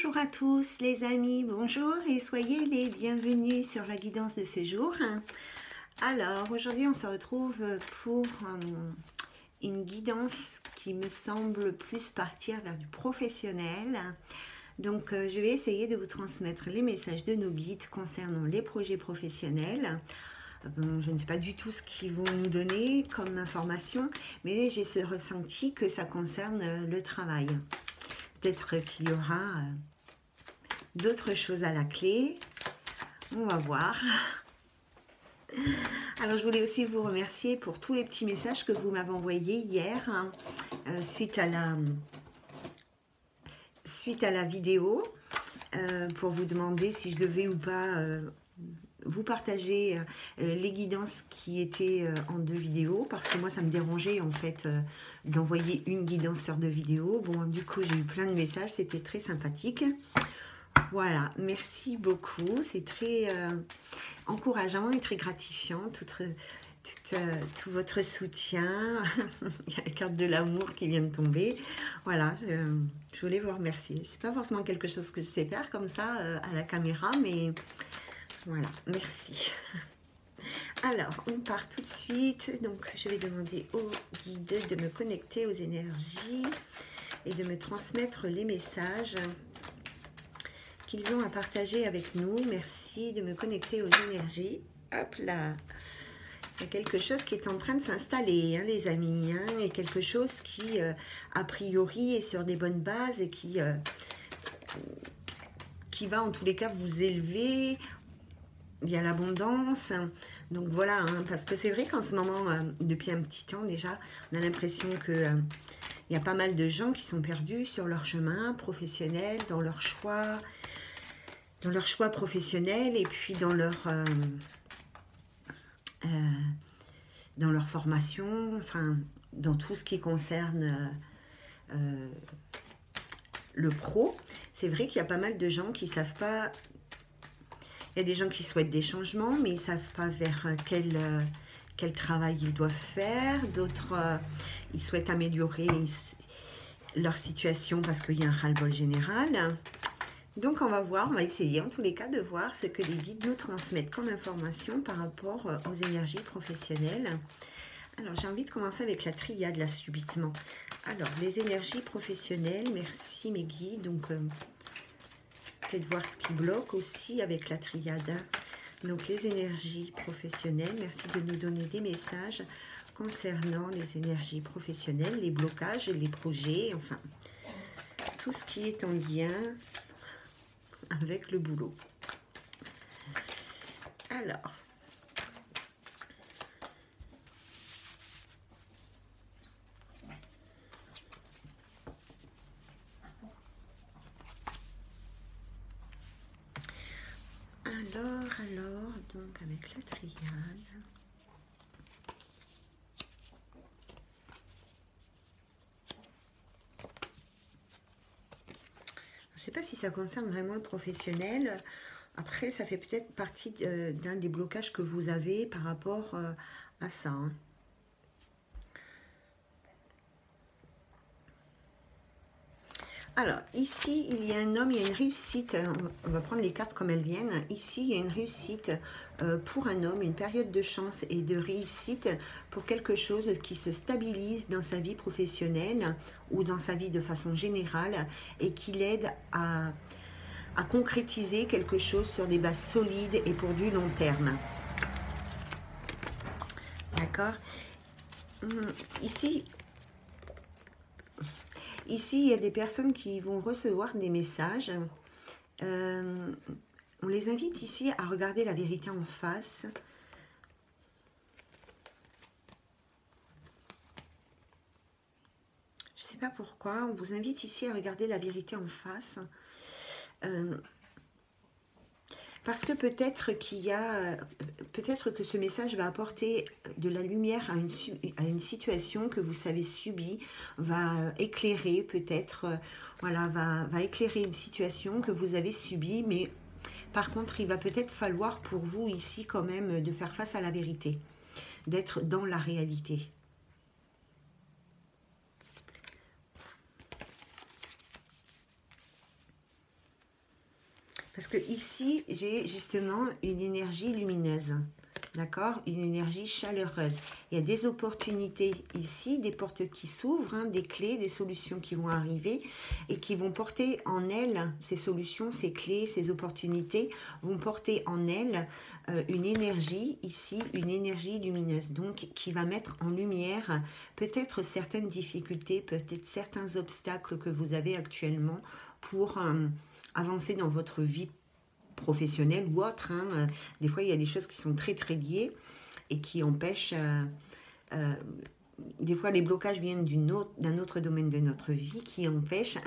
Bonjour à tous les amis, bonjour et soyez les bienvenus sur la guidance de ce jour. Alors aujourd'hui on se retrouve pour une guidance qui me semble plus partir vers du professionnel. Donc je vais essayer de vous transmettre les messages de nos guides concernant les projets professionnels. Bon, je ne sais pas du tout ce qu'ils vont nous donner comme information, mais j'ai ce ressenti que ça concerne le travail. Peut-être qu'il y aura d'autres choses à la clé. On va voir. Alors, je voulais aussi vous remercier pour tous les petits messages que vous m'avez envoyés hier suite à la vidéo pour vous demander si je devais ou pas vous partager les guidances qui étaient en 2 vidéos, parce que moi ça me dérangeait en fait d'envoyer une guidance sur 2 vidéos. Bon, du coup j'ai eu plein de messages, c'était très sympathique. Voilà, merci beaucoup, c'est très encourageant et très gratifiant tout votre soutien. Il y a la carte de l'amour qui vient de tomber. Voilà, je voulais vous remercier. C'est pas forcément quelque chose que je sais faire comme ça à la caméra, mais voilà, merci. Alors, on part tout de suite. Donc, je vais demander aux guides de me connecter aux énergies et de me transmettre les messages qu'ils ont à partager avec nous. Merci de me connecter aux énergies. Hop là. Il y a quelque chose qui est en train de s'installer, hein, les amis. Hein, et quelque chose qui, a priori, est sur des bonnes bases et qui va en tous les cas vous élever. Il y a l'abondance. Donc voilà, hein, parce que c'est vrai qu'en ce moment, depuis un petit temps déjà, on a l'impression que il y a pas mal de gens qui sont perdus sur leur chemin professionnel, dans leur choix professionnel et puis dans leur formation, enfin dans tout ce qui concerne le pro. C'est vrai qu'il y a pas mal de gens qui savent pas. Il y a des gens qui souhaitent des changements, mais ils ne savent pas vers quel travail ils doivent faire. D'autres, ils souhaitent améliorer leur situation parce qu'il y a un ras-le-bol général. Donc, on va voir, on va essayer en tous les cas de voir ce que les guides nous transmettent comme information par rapport aux énergies professionnelles. Alors, j'ai envie de commencer avec la triade, là, subitement. Alors, les énergies professionnelles, merci mes guides. Donc, peut-être voir ce qui bloque aussi avec la triade. Donc les énergies professionnelles, merci de nous donner des messages concernant les énergies professionnelles, les blocages, les projets, enfin tout ce qui est en lien avec le boulot. Alors, donc avec la triade. Je ne sais pas si ça concerne vraiment le professionnel. Après, ça fait peut-être partie d'un des blocages que vous avez par rapport à ça. Hein. Alors, ici, il y a un homme, il y a une réussite. On va prendre les cartes comme elles viennent. Ici, il y a une réussite pour un homme, une période de chance et de réussite pour quelque chose qui se stabilise dans sa vie professionnelle ou dans sa vie de façon générale et qui l'aide à concrétiser quelque chose sur des bases solides et pour du long terme. D'accord ? Ici, il y a des personnes qui vont recevoir des messages. On les invite ici à regarder la vérité en face. Je ne sais pas pourquoi. On vous invite ici à regarder la vérité en face. Parce que peut-être que ce message va apporter de la lumière à une situation que vous avez subie, va éclairer peut-être, voilà, va éclairer une situation que vous avez subie, mais par contre, il va peut-être falloir pour vous ici quand même de faire face à la vérité, d'être dans la réalité. Parce que ici, j'ai justement une énergie lumineuse. D'accord? Une énergie chaleureuse. Il y a des opportunités ici, des portes qui s'ouvrent, hein, des clés, des solutions qui vont arriver et qui vont porter en elles, ces solutions, ces clés, ces opportunités, vont porter en elles une énergie ici, une énergie lumineuse. Donc, qui va mettre en lumière peut-être certaines difficultés, peut-être certains obstacles que vous avez actuellement pour avancer dans votre vie professionnelle ou autre. Hein. Des fois, il y a des choses qui sont très très liées et qui empêchent. Des fois, les blocages viennent d'un autre domaine de notre vie qui empêche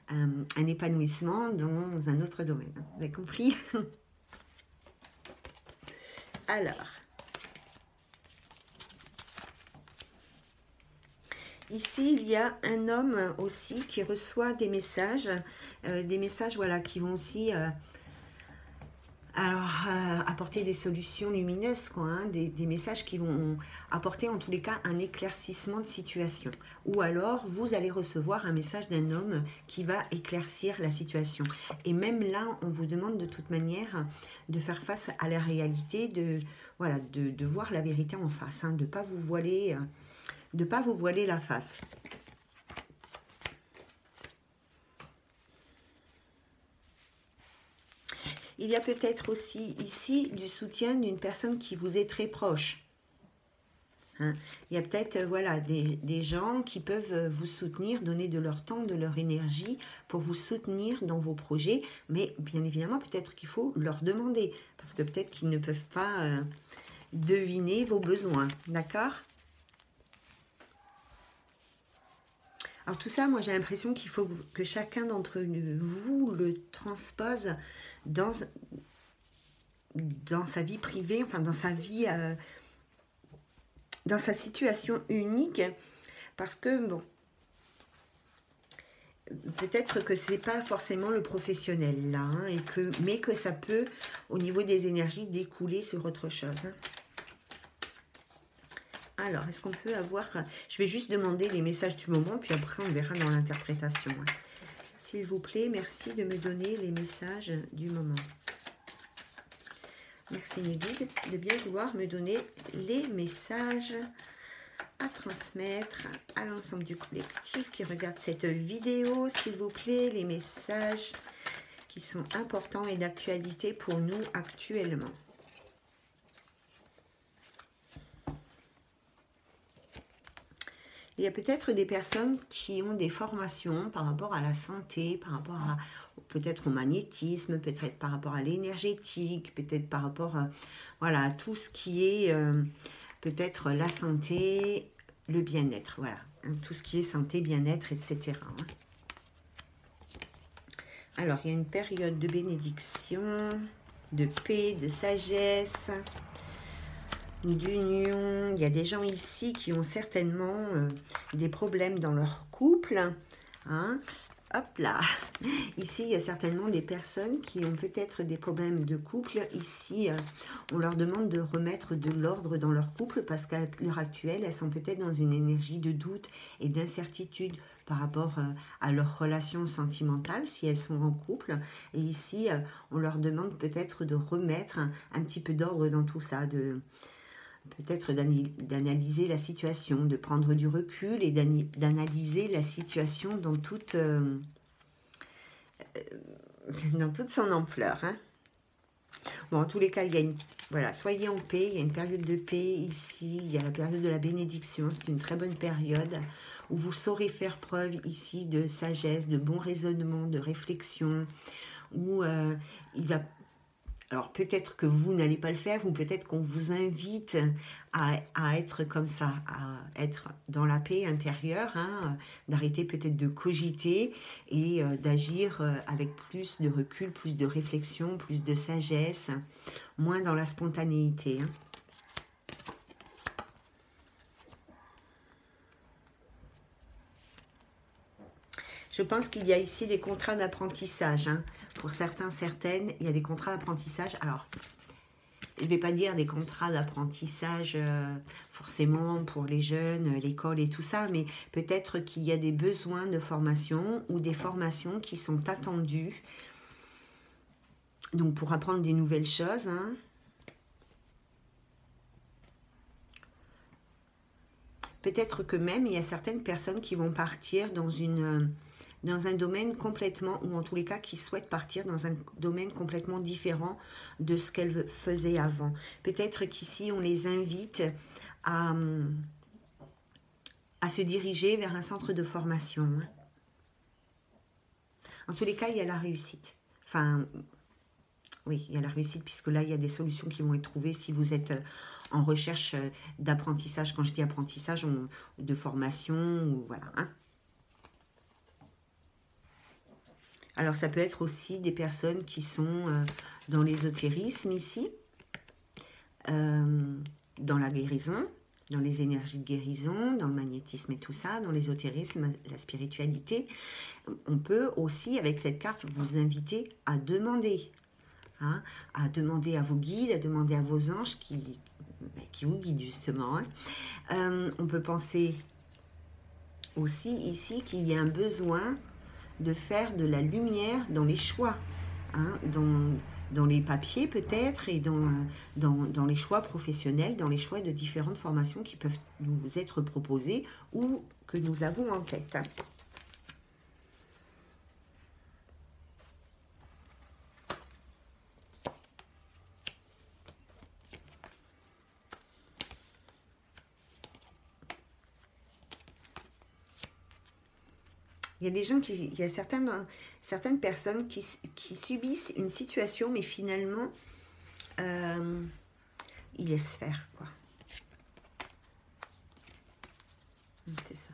un épanouissement dans un autre domaine. Vous avez compris? Alors, ici, il y a un homme aussi qui reçoit des messages voilà, qui vont aussi apporter des solutions lumineuses, quoi, hein, des messages qui vont apporter en tous les cas un éclaircissement de situation. Ou alors, vous allez recevoir un message d'un homme qui va éclaircir la situation. Et même là, on vous demande de toute manière de faire face à la réalité, de voir la vérité en face, hein, de ne pas vous voiler la face. Il y a peut-être aussi ici du soutien d'une personne qui vous est très proche. Hein. Il y a peut-être voilà, des gens qui peuvent vous soutenir, donner de leur temps, de leur énergie pour vous soutenir dans vos projets. Mais bien évidemment, peut-être qu'il faut leur demander. Parce que peut-être qu'ils ne peuvent pas deviner vos besoins. D'accord ? Alors tout ça, moi j'ai l'impression qu'il faut que chacun d'entre vous le transpose dans sa vie privée, enfin dans sa vie, dans sa situation unique, parce que bon, peut-être que c'est pas forcément le professionnel là, hein, mais que ça peut, au niveau des énergies, découler sur autre chose. Hein. Alors, est-ce qu'on peut avoir... Je vais juste demander les messages du moment, puis après on verra dans l'interprétation. Hein. S'il vous plaît, merci de me donner les messages du moment. Merci mes guides de bien vouloir me donner les messages à transmettre à l'ensemble du collectif qui regarde cette vidéo. S'il vous plaît, les messages qui sont importants et d'actualité pour nous actuellement. Il y a peut-être des personnes qui ont des formations par rapport à la santé, par rapport à peut-être au magnétisme, peut-être par rapport à l'énergétique, peut-être par rapport voilà, à tout ce qui est peut-être la santé, le bien-être, voilà, hein, tout ce qui est santé, bien-être, etc. Hein. Alors, il y a une période de bénédiction, de paix, de sagesse, d'union. Il y a des gens ici qui ont certainement des problèmes dans leur couple. Hein. Hop là. Ici, il y a certainement des personnes qui ont peut-être des problèmes de couple. Ici, on leur demande de remettre de l'ordre dans leur couple parce qu'à l'heure actuelle, elles sont peut-être dans une énergie de doute et d'incertitude par rapport à leur relation sentimentale, si elles sont en couple. Et ici, on leur demande peut-être de remettre un petit peu d'ordre dans tout ça, peut-être d'analyser la situation, de prendre du recul et d'analyser la situation dans toute son ampleur. Hein. Bon, en tous les cas, il y a voilà, soyez en paix, il y a une période de paix ici, il y a la période de la bénédiction, c'est une très bonne période où vous saurez faire preuve ici de sagesse, de bon raisonnement, de réflexion, où il va... Alors peut-être que vous n'allez pas le faire, ou peut-être qu'on vous invite à être comme ça, à être dans la paix intérieure, hein, d'arrêter peut-être de cogiter et d'agir avec plus de recul, plus de réflexion, plus de sagesse, moins dans la spontanéité. Hein. Je pense qu'il y a ici des contrats d'apprentissage. Hein. Pour certains, certaines, il y a des contrats d'apprentissage. Alors, je ne vais pas dire des contrats d'apprentissage forcément pour les jeunes, l'école et tout ça, mais peut-être qu'il y a des besoins de formation ou des formations qui sont attendues Donc, pour apprendre des nouvelles choses, hein. Peut-être que même, il y a certaines personnes qui vont partir dans un domaine complètement, ou en tous les cas, qui souhaitent partir dans un domaine complètement différent de ce qu'elles faisaient avant. Peut-être qu'ici, on les invite à se diriger vers un centre de formation. En tous les cas, il y a la réussite. Enfin, oui, il y a la réussite, puisque là, il y a des solutions qui vont être trouvées si vous êtes en recherche d'apprentissage. Quand je dis apprentissage, de formation, ou voilà. Hein. Alors, ça peut être aussi des personnes qui sont dans l'ésotérisme ici, dans la guérison, dans les énergies de guérison, dans le magnétisme et tout ça, dans l'ésotérisme, la spiritualité. On peut aussi, avec cette carte, vous inviter à demander. Hein, à demander à vos guides, à demander à vos anges qui vous guident justement. Hein. On peut penser aussi ici qu'il y a un besoin de faire de la lumière dans les choix, hein, dans les papiers peut-être, et dans les choix professionnels, dans les choix de différentes formations qui peuvent nous être proposées ou que nous avons en tête. Hein. Il y a des gens il y a certaines personnes qui subissent une situation, mais finalement, ils laissent faire, quoi. C'est ça.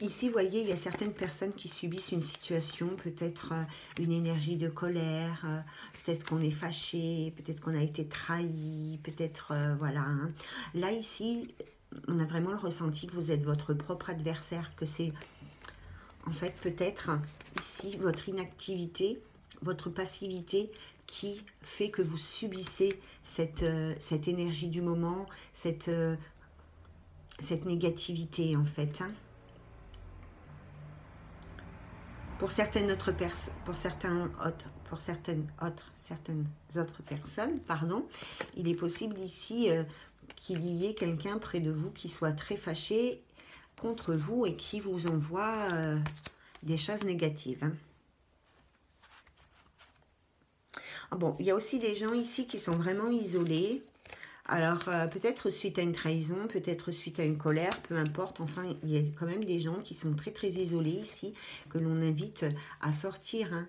Ici, vous voyez, il y a certaines personnes qui subissent une situation, peut-être une énergie de colère, peut-être qu'on est fâché, peut-être qu'on a été trahi, peut-être, voilà. Hein. Là, ici, on a vraiment le ressenti que vous êtes votre propre adversaire, que c'est en fait peut-être ici votre inactivité, votre passivité qui fait que vous subissez cette énergie du moment, cette négativité en fait. Hein. Pour certaines autres personnes, pardon, il est possible ici qu'il y ait quelqu'un près de vous qui soit très fâché contre vous et qui vous envoie des choses négatives. Hein. Ah bon, il y a aussi des gens ici qui sont vraiment isolés. Alors, peut-être suite à une trahison, peut-être suite à une colère, peu importe. Enfin, il y a quand même des gens qui sont très, très isolés ici, que l'on invite à sortir, hein,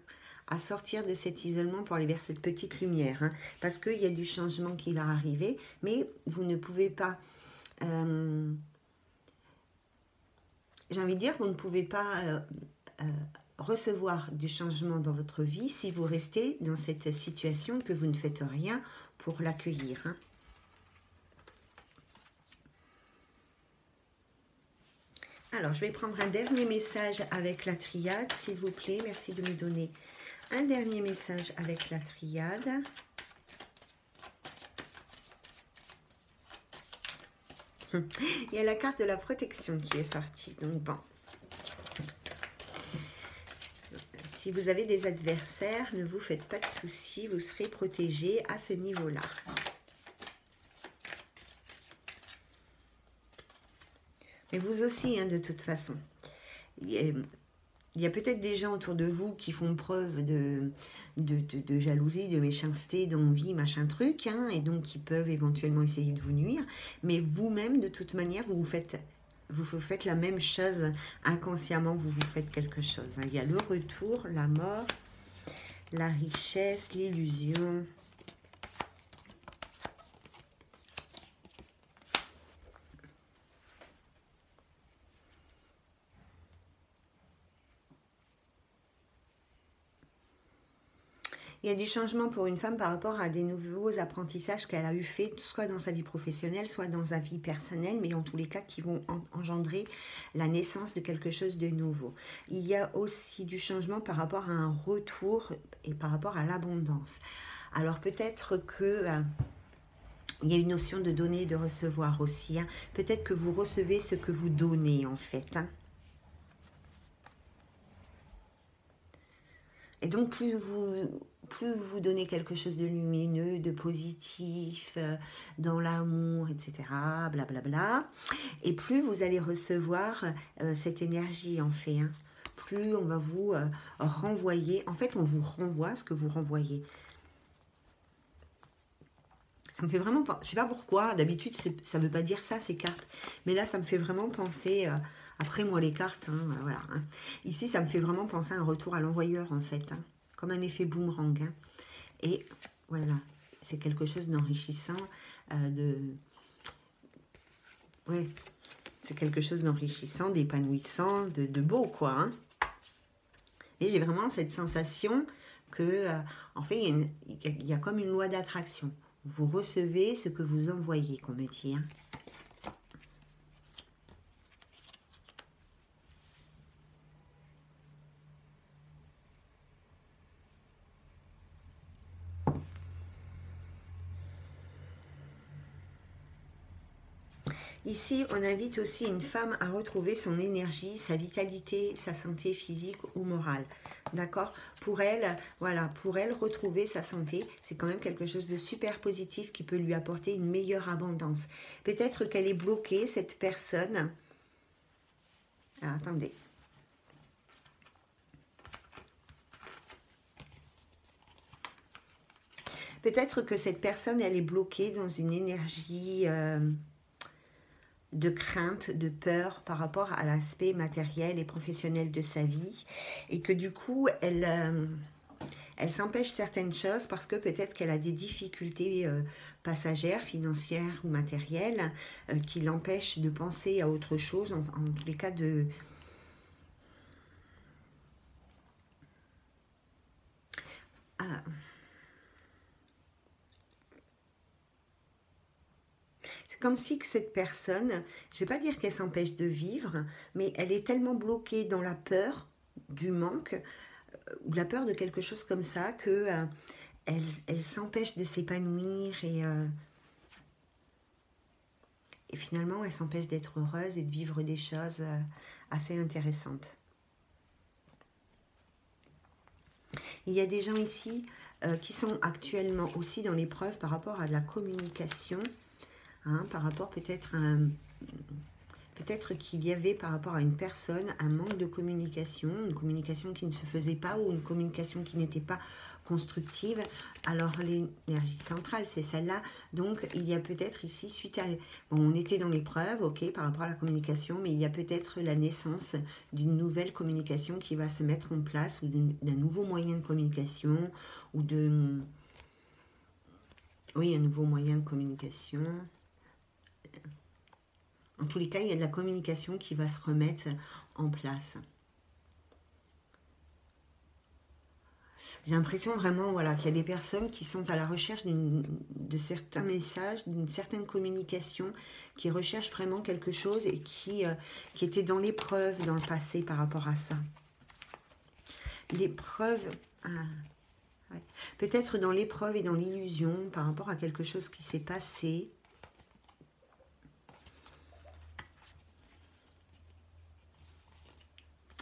à sortir de cet isolement pour aller vers cette petite lumière. Hein, parce qu'il y a du changement qui va arriver, mais vous ne pouvez pas... j'ai envie de dire, vous ne pouvez pas recevoir du changement dans votre vie si vous restez dans cette situation que vous ne faites rien pour l'accueillir. Hein. Alors, je vais prendre un dernier message avec la triade, s'il vous plaît. Merci de me donner un dernier message avec la triade. Il y a la carte de la protection qui est sortie. Donc, bon. Si vous avez des adversaires, ne vous faites pas de soucis. Vous serez protégé à ce niveau-là. Mais vous aussi, hein, de toute façon. Il y a peut-être des gens autour de vous qui font preuve de jalousie, de méchanceté, d'envie, machin truc, hein, et donc qui peuvent éventuellement essayer de vous nuire. Mais vous-même, de toute manière, vous vous faites la même chose inconsciemment, vous vous faites quelque chose. Hein. Il y a le retour, la mort, la richesse, l'illusion. Il y a du changement pour une femme par rapport à des nouveaux apprentissages qu'elle a eu fait, soit dans sa vie professionnelle, soit dans sa vie personnelle, mais en tous les cas qui vont engendrer la naissance de quelque chose de nouveau. Il y a aussi du changement par rapport à un retour et par rapport à l'abondance. Alors peut-être que... il y a une notion de donner et de recevoir aussi. Hein. Peut-être que vous recevez ce que vous donnez en fait. Hein. Et donc, plus vous donnez quelque chose de lumineux, de positif, dans l'amour, etc., blablabla, et plus vous allez recevoir cette énergie, en fait. Hein. Plus on va vous renvoyer. En fait, on vous renvoie ce que vous renvoyez. Ça me fait vraiment... Je sais pas pourquoi, d'habitude, ça ne veut pas dire ça, ces cartes. Mais là, ça me fait vraiment penser... après, moi, les cartes, hein, voilà. Hein. Ici, ça me fait vraiment penser à un retour à l'envoyeur, en fait. Hein, comme un effet boomerang. Hein. Et voilà, c'est quelque chose d'enrichissant, ouais, c'est quelque chose d'enrichissant, d'épanouissant, de beau, quoi. Hein. Et j'ai vraiment cette sensation que, en fait, il y a comme une loi d'attraction. Vous recevez ce que vous envoyez, qu'on me dit. Hein. Ici, on invite aussi une femme à retrouver son énergie, sa vitalité, sa santé physique ou morale. D'accord? Pour elle, voilà, pour elle, retrouver sa santé, c'est quand même quelque chose de super positif qui peut lui apporter une meilleure abondance. Peut-être qu'elle est bloquée, cette personne. Ah, attendez. Peut-être que cette personne, elle est bloquée dans une énergie... de crainte, de peur par rapport à l'aspect matériel et professionnel de sa vie et que du coup elle s'empêche certaines choses parce que peut-être qu'elle a des difficultés passagères, financières ou matérielles qui l'empêchent de penser à autre chose, en tous les cas de... Ah. Comme si que cette personne, je ne vais pas dire qu'elle s'empêche de vivre, mais elle est tellement bloquée dans la peur du manque, ou la peur de quelque chose comme ça, que elle s'empêche de s'épanouir et finalement elle s'empêche d'être heureuse et de vivre des choses assez intéressantes. Il y a des gens ici qui sont actuellement aussi dans l'épreuve par rapport à la communication. Hein, par rapport peut-être qu'il y avait par rapport à une personne un manque de communication, une communication qui ne se faisait pas ou une communication qui n'était pas constructive. Alors l'énergie centrale, c'est celle-là. Donc il y a peut-être ici, suite à... Bon, on était dans l'épreuve, ok, par rapport à la communication, mais il y a peut-être la naissance d'une nouvelle communication qui va se mettre en place, ou d'un nouveau moyen de communication, ou de... Oui, un nouveau moyen de communication. En tous les cas, il y a de la communication qui va se remettre en place. J'ai l'impression vraiment voilà, qu'il y a des personnes qui sont à la recherche de certains messages, d'une certaine communication, qui recherchent vraiment quelque chose et qui étaient dans l'épreuve dans le passé par rapport à ça. L'épreuve... ouais. Peut-être dans l'épreuve et dans l'illusion par rapport à quelque chose qui s'est passé.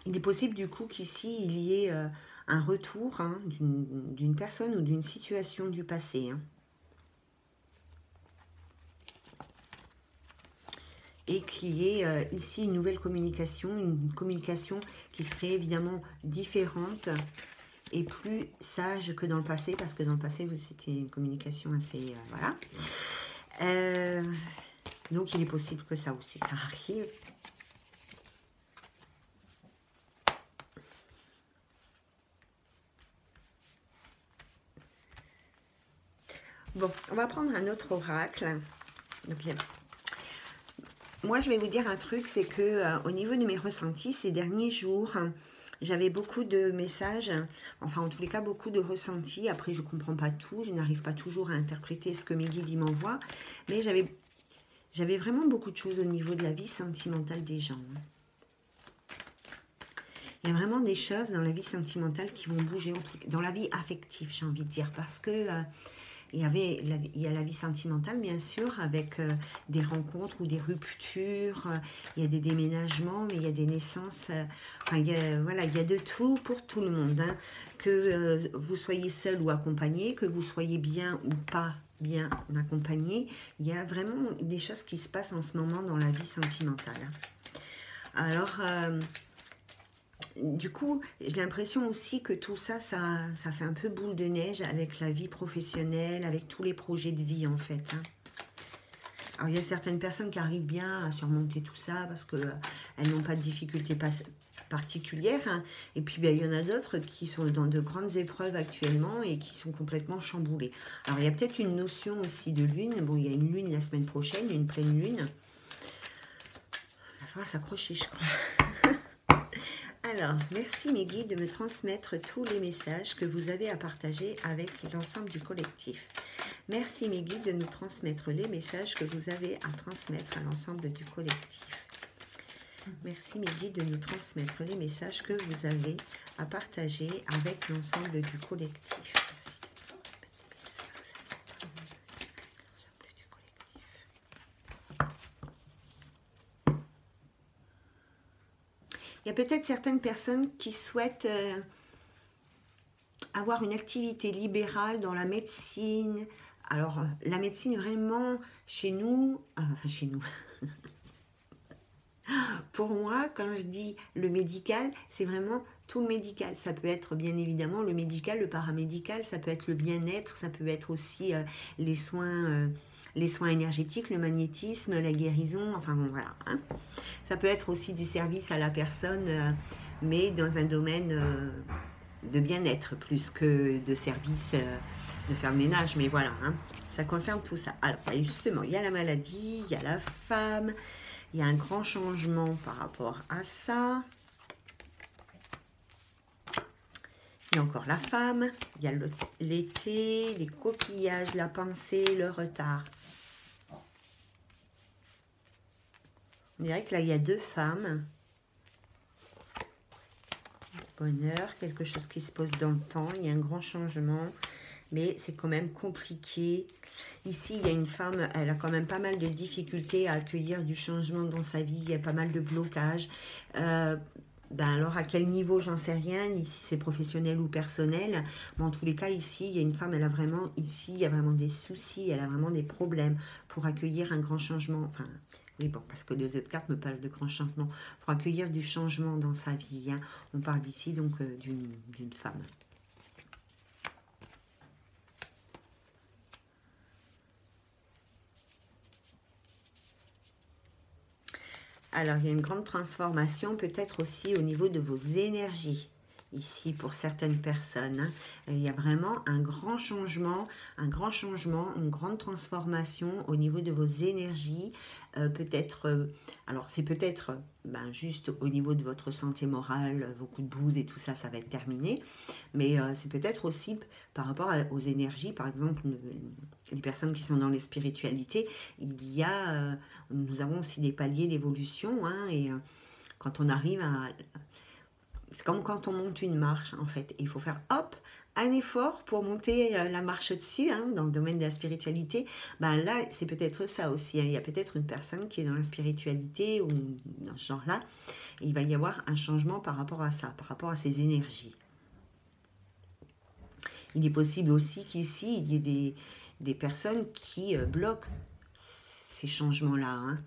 Il est possible du coup qu'ici, il y ait un retour hein, d'une personne ou d'une situation du passé. Hein. Et qu'il y ait ici une nouvelle communication, une communication qui serait évidemment différente et plus sage que dans le passé, parce que dans le passé, c'était une communication assez... voilà. Donc, il est possible que ça aussi, ça arrive. Bon, on va prendre un autre oracle. Donc, moi, je vais vous dire un truc, c'est que au niveau de mes ressentis, ces derniers jours, j'avais beaucoup de messages, enfin en tous les cas, beaucoup de ressentis. Après, je ne comprends pas tout, je n'arrive pas toujours à interpréter ce que mes guides m'envoient, mais j'avais vraiment beaucoup de choses au niveau de la vie sentimentale des gens. Il y a vraiment des choses dans la vie sentimentale qui vont bouger, dans la vie affective, j'ai envie de dire, parce que... il y a la vie sentimentale, bien sûr, avec des rencontres ou des ruptures. Il y a des déménagements, mais il y a des naissances. Enfin, voilà, il y a de tout pour tout le monde. Hein. Que vous soyez seul ou accompagné, que vous soyez bien ou pas bien accompagné, il y a vraiment des choses qui se passent en ce moment dans la vie sentimentale. Alors, du coup, j'ai l'impression aussi que tout ça, ça fait un peu boule de neige avec la vie professionnelle, avec tous les projets de vie, en fait. Hein. Alors, il y a certaines personnes qui arrivent bien à surmonter tout ça parce qu'elles n'ont pas de difficultés particulières. Hein. Et puis, ben, il y en a d'autres qui sont dans de grandes épreuves actuellement et qui sont complètement chamboulées. Alors, il y a peut-être une notion aussi de lune. Bon, il y a une lune la semaine prochaine, une pleine lune. Il va falloir s'accrocher, je crois. Alors, merci mes guides de me transmettre tous les messages que vous avez à partager avec l'ensemble du collectif. Merci mes guides de nous transmettre les messages que vous avez à transmettre à l'ensemble du collectif. Merci mes guides de nous transmettre les messages que vous avez à partager avec l'ensemble du collectif. Il y a peut-être certaines personnes qui souhaitent avoir une activité libérale dans la médecine. Alors, la médecine vraiment, chez nous, enfin chez nous, pour moi, quand je dis le médical, c'est vraiment tout le médical. Ça peut être bien évidemment le médical, le paramédical, ça peut être le bien-être, ça peut être aussi les soins énergétiques, le magnétisme, la guérison, enfin bon, voilà. Hein. Ça peut être aussi du service à la personne, mais dans un domaine de bien-être plus que de service de faire le ménage, mais voilà, hein. Ça concerne tout ça. Alors, justement, il y a la maladie, il y a la femme, il y a un grand changement par rapport à ça. Il y a encore la femme, il y a l'été, les coquillages, la pensée, le retard. On dirait que là, il y a deux femmes. Bonheur, quelque chose qui se pose dans le temps. Il y a un grand changement, mais c'est quand même compliqué. Ici, il y a une femme, elle a quand même pas mal de difficultés à accueillir du changement dans sa vie. Il y a pas mal de blocages. Alors, à quel niveau, j'en sais rien. Ici, c'est professionnel ou personnel. Mais en tous les cas, ici, il y a une femme, elle a vraiment, ici, il y a vraiment des soucis. Elle a vraiment des problèmes pour accueillir un grand changement. Enfin, oui, bon, parce que les autres cartes me parlent de grands changements. Pour accueillir du changement dans sa vie. Hein. On parle ici, donc, d'une femme. Alors, il y a une grande transformation, peut-être aussi au niveau de vos énergies. Ici, pour certaines personnes, hein. Il y a vraiment un grand changement, une grande transformation au niveau de vos énergies. Peut-être, alors c'est peut-être juste au niveau de votre santé morale, vos coups de blues et tout ça, ça va être terminé. Mais c'est peut-être aussi par rapport aux énergies, par exemple, les personnes qui sont dans les spiritualités, nous avons aussi des paliers d'évolution, hein, et quand on arrive à... C'est comme quand on monte une marche, en fait. Il faut faire, hop, un effort pour monter la marche dessus, hein, dans le domaine de la spiritualité. Là, c'est peut-être ça aussi. Hein. Il y a peut-être une personne qui est dans la spiritualité ou dans ce genre-là. Il va y avoir un changement par rapport à ça, par rapport à ses énergies. Il est possible aussi qu'ici, il y ait des personnes qui bloquent ces changements-là, hein.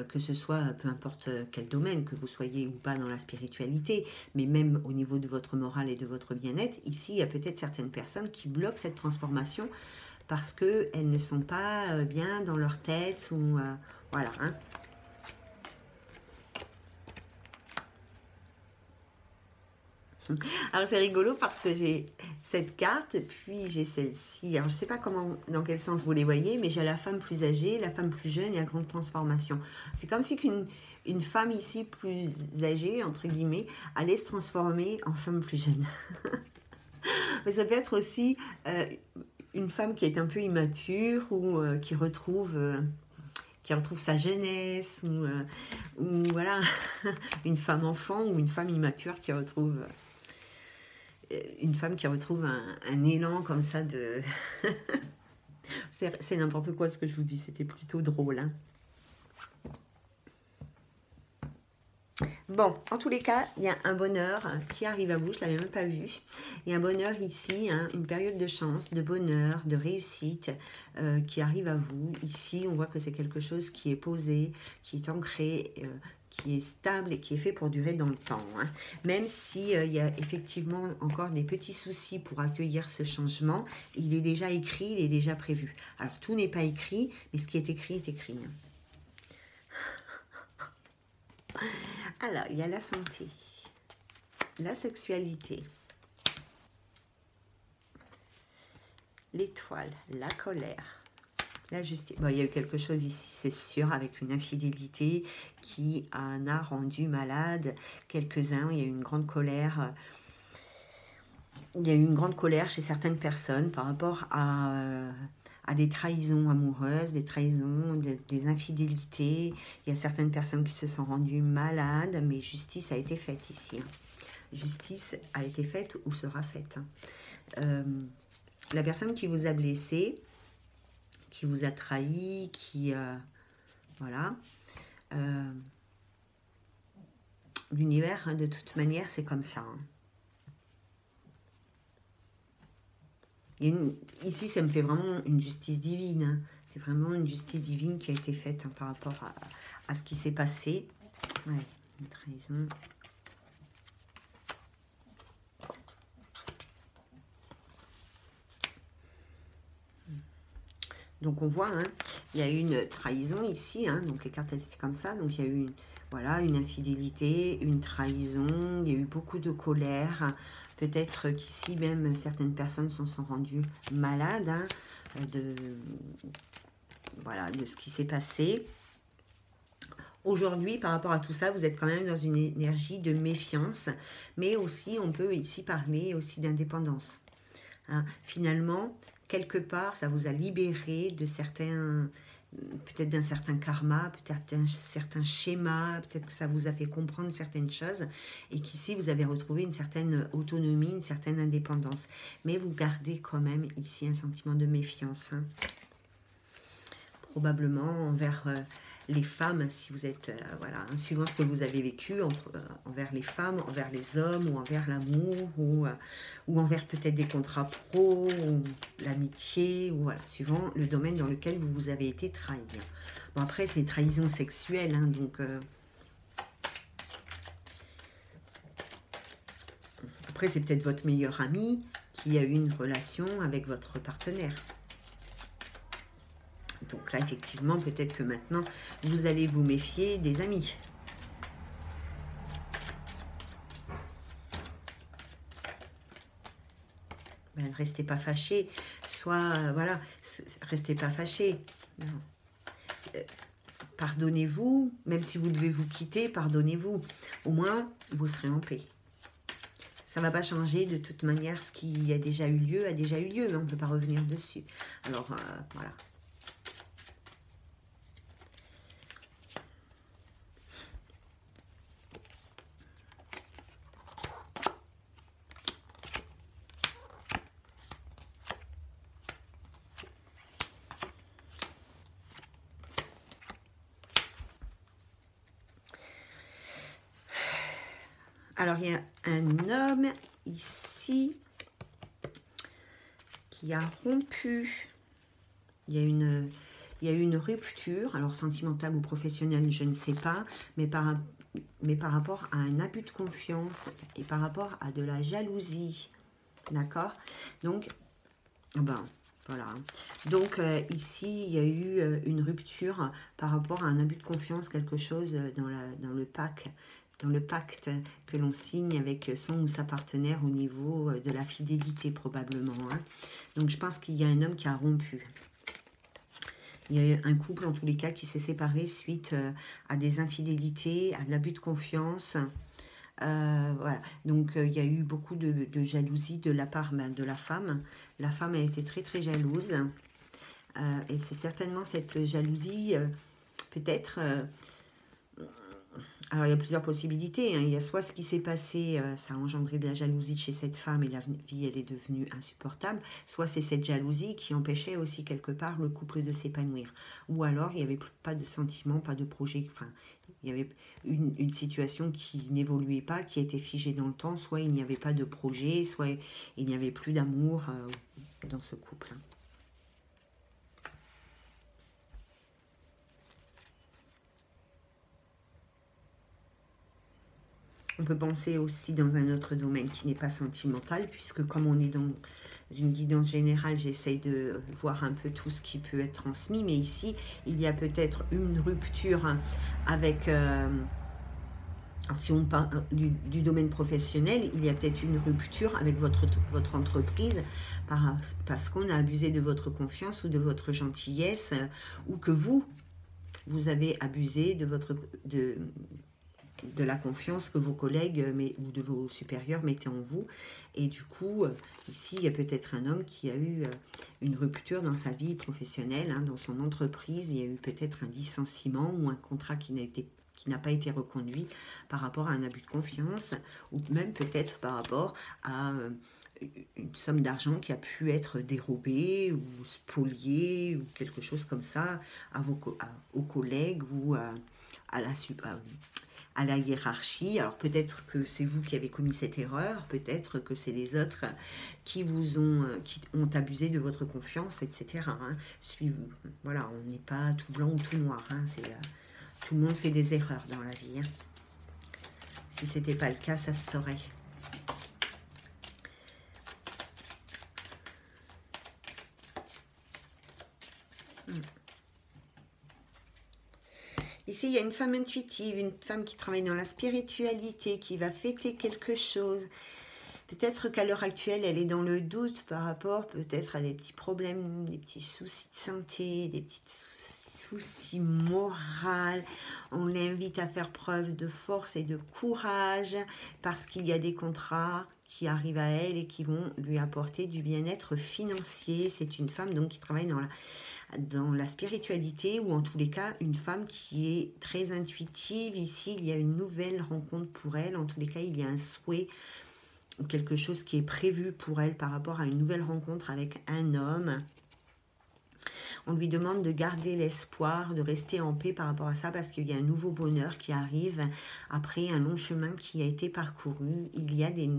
Que ce soit peu importe quel domaine, que vous soyez ou pas dans la spiritualité, mais même au niveau de votre morale et de votre bien-être, ici, il y a peut-être certaines personnes qui bloquent cette transformation parce qu'elles ne sont pas bien dans leur tête, ou voilà, hein. Alors c'est rigolo parce que j'ai cette carte, puis j'ai celle-ci. Alors je ne sais pas dans quel sens vous les voyez, mais j'ai la femme plus âgée, la femme plus jeune et la grande transformation. C'est comme si une femme ici plus âgée, entre guillemets, allait se transformer en femme plus jeune. Mais ça peut être aussi une femme qui est un peu immature ou qui retrouve sa jeunesse, ou voilà, une femme enfant ou une femme immature qui retrouve... une femme qui retrouve un élan comme ça de C'est n'importe quoi ce que je vous dis, c'était plutôt drôle. Hein. Bon, en tous les cas, il y a un bonheur qui arrive à vous, je ne l'avais même pas vu. Il y a un bonheur ici, hein, une période de chance, de bonheur, de réussite qui arrive à vous. Ici, on voit que c'est quelque chose qui est posé, qui est ancré, qui est stable et qui est fait pour durer dans le temps. Hein. Même s'il y a effectivement encore des petits soucis pour accueillir ce changement, il est déjà écrit, il est déjà prévu. Alors, tout n'est pas écrit, mais ce qui est écrit est écrit. Hein. Alors, il y a la santé, la sexualité, l'étoile, la colère, la justice. Bon, il y a eu quelque chose ici, c'est sûr, avec une infidélité qui en a rendu malade quelques-uns. Il y a eu une grande colère. Il y a eu une grande colère chez certaines personnes par rapport à des trahisons amoureuses, des trahisons, des infidélités. Il y a certaines personnes qui se sont rendues malades, mais justice a été faite ici. Hein. Justice a été faite ou sera faite. Hein. La personne qui vous a blessé, qui vous a trahi, qui... voilà. L'univers, hein, de toute manière, c'est comme ça. Hein. Ici, ça me fait vraiment une justice divine. Hein. C'est vraiment une justice divine qui a été faite hein, par rapport à ce qui s'est passé. Ouais, une trahison. Donc on voit, hein, il y a eu une trahison ici. Hein, donc les cartes elles étaient comme ça. Donc il y a eu voilà, une infidélité, une trahison. Il y a eu beaucoup de colère. Hein. Peut-être qu'ici même certaines personnes s'en sont rendues malades hein, voilà, de ce qui s'est passé. Aujourd'hui, par rapport à tout ça, vous êtes quand même dans une énergie de méfiance, mais aussi, on peut ici parler aussi d'indépendance. Hein. Finalement, quelque part, ça vous a libéré de certains, peut-être d'un certain karma, peut-être d'un certain schéma, peut-être que ça vous a fait comprendre certaines choses et qu'ici vous avez retrouvé une certaine autonomie, une certaine indépendance. Mais vous gardez quand même ici un sentiment de méfiance. Hein. Probablement envers les femmes, si vous êtes, voilà, hein, suivant ce que vous avez vécu envers les femmes, envers les hommes, ou envers l'amour, ou envers peut-être des contrats pro, ou l'amitié, ou voilà, suivant le domaine dans lequel vous avez été trahi. Bon, après, c'est une trahison sexuelle, hein, donc... après, c'est peut-être votre meilleur ami qui a eu une relation avec votre partenaire. Donc là, effectivement, peut-être que maintenant, vous allez vous méfier des amis. Ben, ne restez pas fâchés. Soit, voilà, restez pas fâchés. Pardonnez-vous. Même si vous devez vous quitter, pardonnez-vous. Au moins, vous serez en paix. Ça ne va pas changer. De toute manière, ce qui a déjà eu lieu, a déjà eu lieu. On ne peut pas revenir dessus. Alors, voilà. Alors, il y a un homme ici qui a rompu. Il y a une rupture, alors sentimentale ou professionnelle, je ne sais pas, mais par rapport à un abus de confiance et par rapport à de la jalousie. D'accord? Donc, ben, voilà. Donc, ici, il y a eu une rupture par rapport à un abus de confiance, quelque chose dans le pacte que l'on signe avec son ou sa partenaire au niveau de la fidélité probablement. Hein. Donc je pense qu'il y a un homme qui a rompu. Il y a un couple en tous les cas qui s'est séparé suite à des infidélités, à de l'abus de confiance. Voilà. Donc il y a eu beaucoup de jalousie de la part de la femme. La femme a été très très jalouse. Et c'est certainement cette jalousie peut-être... Alors, il y a plusieurs possibilités, hein. Il y a soit ce qui s'est passé, ça a engendré de la jalousie chez cette femme et la vie, elle est devenue insupportable. Soit c'est cette jalousie qui empêchait aussi quelque part le couple de s'épanouir. Ou alors, il n'y avait pas de sentiment, pas de projet. Enfin, il y avait une situation qui n'évoluait pas, qui était figée dans le temps. Soit il n'y avait pas de projet, soit il n'y avait plus d'amour dans ce couple, hein. On peut penser aussi dans un autre domaine qui n'est pas sentimental, puisque comme on est dans une guidance générale, j'essaye de voir un peu tout ce qui peut être transmis. Mais ici, il y a peut-être une rupture, hein, avec... si on parle du domaine professionnel, il y a peut-être une rupture avec votre entreprise parce qu'on a abusé de votre confiance ou de votre gentillesse, ou que vous avez abusé de la confiance que vos collègues ou de vos supérieurs mettaient en vous. Et du coup, ici, il y a peut-être un homme qui a eu une rupture dans sa vie professionnelle, hein, dans son entreprise. Il y a eu peut-être un licenciement ou un contrat qui n'a pas été reconduit par rapport à un abus de confiance, ou même peut-être par rapport à une somme d'argent qui a pu être dérobée ou spoliée ou quelque chose comme ça aux collègues ou à la hiérarchie. Alors peut-être que c'est vous qui avez commis cette erreur, peut-être que c'est les autres qui ont abusé de votre confiance, etc., hein. Voilà, on n'est pas tout blanc ou tout noir, hein. Tout le monde fait des erreurs dans la vie, hein. Si ce n'était pas le cas, ça se saurait. Ici, il y a une femme intuitive, une femme qui travaille dans la spiritualité, qui va fêter quelque chose. Peut-être qu'à l'heure actuelle, elle est dans le doute par rapport peut-être à des petits problèmes, des petits soucis de santé, des petits soucis moraux. On l'invite à faire preuve de force et de courage parce qu'il y a des contrats qui arrivent à elle et qui vont lui apporter du bien-être financier. C'est une femme donc qui travaille dans la spiritualité, ou en tous les cas une femme qui est très intuitive. Ici, il y a une nouvelle rencontre pour elle. En tous les cas, il y a un souhait ou quelque chose qui est prévu pour elle par rapport à une nouvelle rencontre avec un homme. On lui demande de garder l'espoir, de rester en paix par rapport à ça, parce qu'il y a un nouveau bonheur qui arrive après un long chemin qui a été parcouru. Il y a des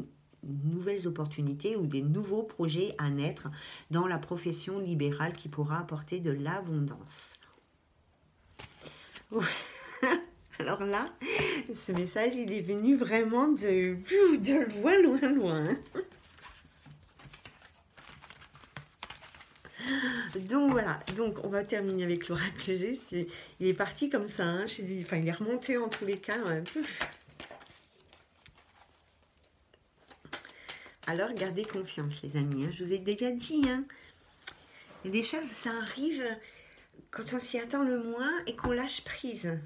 nouvelles opportunités ou des nouveaux projets à naître dans la profession libérale qui pourra apporter de l'abondance. Alors là, ce message, il est venu vraiment de loin, loin, loin. Donc voilà, donc on va terminer avec l'oracle G. Il est parti comme ça, hein. Enfin, il est remonté en tous les cas. Alors, gardez confiance, les amis, hein. Je vous ai déjà dit, hein. Il y a des choses, ça arrive quand on s'y attend le moins et qu'on lâche prise.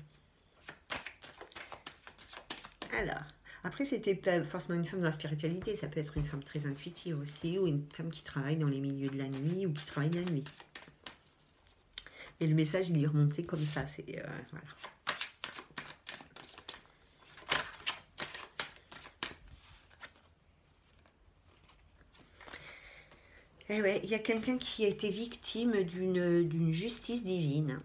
Alors, après, c'était pas forcément une femme dans la spiritualité, ça peut être une femme très intuitive aussi, ou une femme qui travaille dans les milieux de la nuit, ou qui travaille la nuit. Et le message, il est remonté comme ça, c'est... voilà. Eh ouais, il y a quelqu'un qui a été victime d'une justice divine.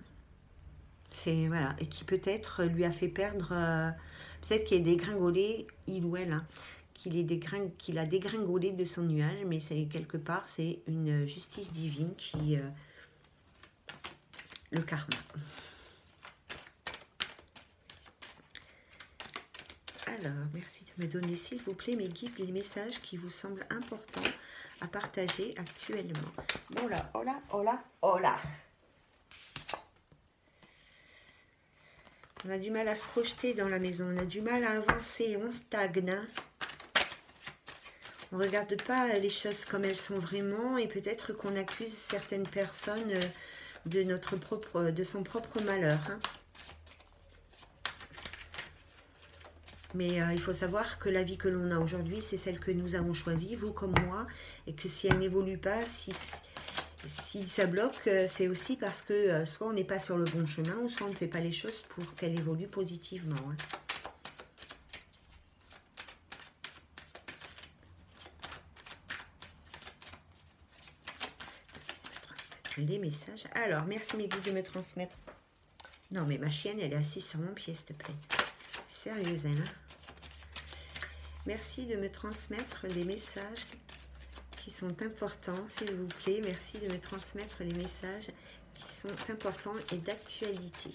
C'est, voilà, et qui peut-être lui a fait perdre... peut-être qu'il est dégringolé, il ou elle, hein, qu'il a dégringolé de son nuage, mais c'est quelque part, c'est une justice divine qui... le karma. Alors, merci de me donner, s'il vous plaît, mes guides, les messages qui vous semblent importants à partager actuellement. Bon là, oh là, oh là, oh là. On a du mal à se projeter dans la maison, on a du mal à avancer, on stagne. On ne regarde pas les choses comme elles sont vraiment, et peut-être qu'on accuse certaines personnes de son propre malheur, hein. Mais il faut savoir que la vie que l'on a aujourd'hui, c'est celle que nous avons choisie, vous comme moi, et que si elle n'évolue pas, si ça bloque, c'est aussi parce que soit on n'est pas sur le bon chemin, ou soit on ne fait pas les choses pour qu'elle évolue positivement, hein. les messages. Alors, merci mes guides de me transmettre. Non, mais ma chienne, elle est assise sur mon pied, s'il te plaît. Sérieuse, elle, hein. Merci de me transmettre les messages qui sont importants, s'il vous plaît. Merci de me transmettre les messages qui sont importants et d'actualité.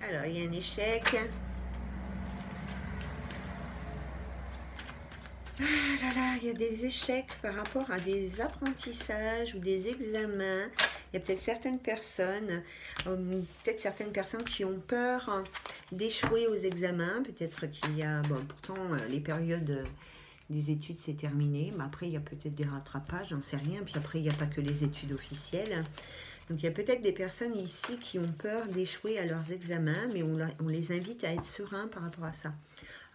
Alors, il y a un échec. Ah là là, il y a des échecs par rapport à des apprentissages ou des examens. Il y a peut-être certaines personnes qui ont peur d'échouer aux examens. Peut-être qu'il y a, bon, pourtant les périodes des études c'est terminé, mais après il y a peut-être des rattrapages, j'en sais rien. Puis après il n'y a pas que les études officielles. Donc il y a peut-être des personnes ici qui ont peur d'échouer à leurs examens, mais on les invite à être sereins par rapport à ça.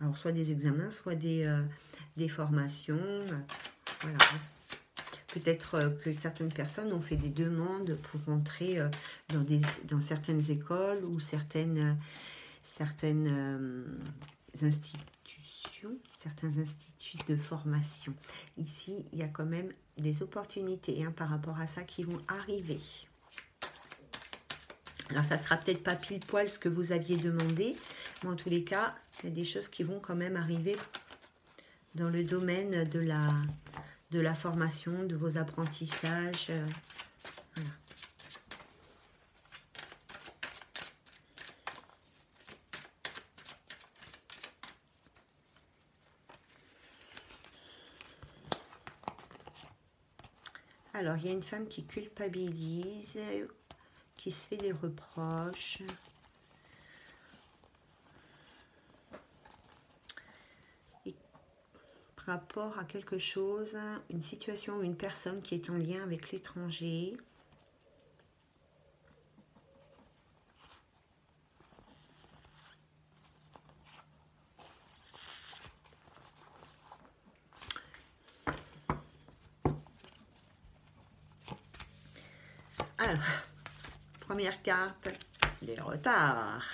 Alors soit des examens, soit des formations, voilà. Peut-être que certaines personnes ont fait des demandes pour rentrer dans certaines écoles ou certaines institutions, certains instituts de formation. Ici, il y a quand même des opportunités par rapport à ça qui vont arriver. Alors, ça sera peut-être pas pile poil ce que vous aviez demandé, mais en tous les cas, il y a des choses qui vont quand même arriver dans le domaine de la formation, de vos apprentissages. Voilà. Alors, il y a une femme qui culpabilise, qui se fait des reproches. Et par rapport à quelque chose, une situation ou une personne qui est en lien avec l'étranger. Alors, première carte, les retards.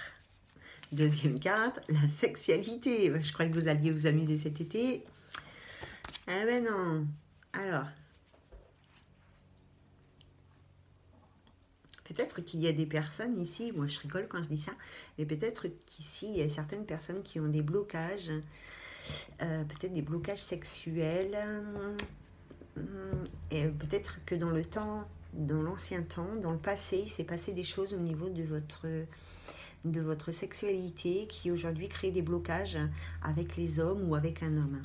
Deuxième carte, la sexualité. Je croyais que vous alliez vous amuser cet été. Eh ben non. Alors, peut-être qu'il y a des personnes ici, moi je rigole quand je dis ça, mais peut-être qu'ici, il y a certaines personnes qui ont des blocages, peut-être des blocages sexuels, et peut-être que dans le temps, dans l'ancien temps, dans le passé, il s'est passé des choses au niveau de votre sexualité qui aujourd'hui crée des blocages avec les hommes ou avec un homme.